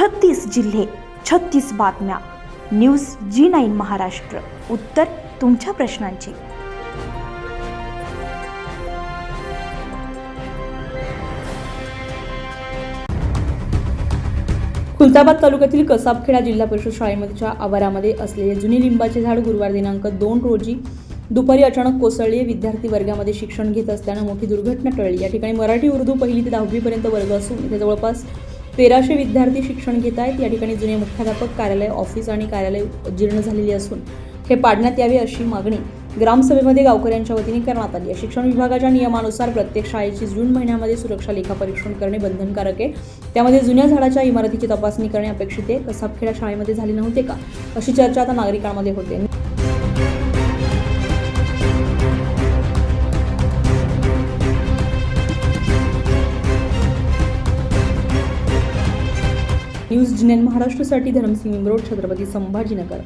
36 जिल्हे, 36 बातम्या. News G9 Maharashtra. उत्तर तुमच्या प्रश्नांची. खुलताबाद तालुक्यातील कसाबखेडा जिल्हा परिषद शाळेच्या आवारामध्ये असलेले जुने लिंबाचे झाड गुरुवार दिनांक 2 रोजी दुपारी अचानक कोसळले. विद्यार्थी वर्गामध्ये शिक्षण घेत असताना मोठी दुर्घटना टळली. या ठिकाणी मराठी उर्दू 1ली ते 10वी पर्यंत वर्ग असून इथे जवळपास 1300 विद्यार्थी शिक्षण घेत आहेत. या ठिकाणी जुने मुख्याध्यापक कार्यालय, ऑफिस आणि कार्यालय जीर्ण झालेली असून हे पाडण्यात यावे अशी मागणी ग्रामसभेमध्ये गावकऱ्यांच्या वतीने करण्यात आली. शिक्षण विभागाच्या नियमानुसार प्रत्येक शाळेची जून महिन्यामध्ये सुरक्षा लेखापरीक्षण करणे बंधनकारक आहे. त्यामध्ये जुन्या झाडाच्या इमारतीची तपासणी करणे अपेक्षित आहे. कसाबखेडा शाळेमध्ये झाले नव्हते का, अशी चर्चा आता नागरिकांमध्ये होते. न्यूज G9 महाराष्ट्रासाठी धरमसिंग मिमरोड, छत्रपती संभाजीनगर.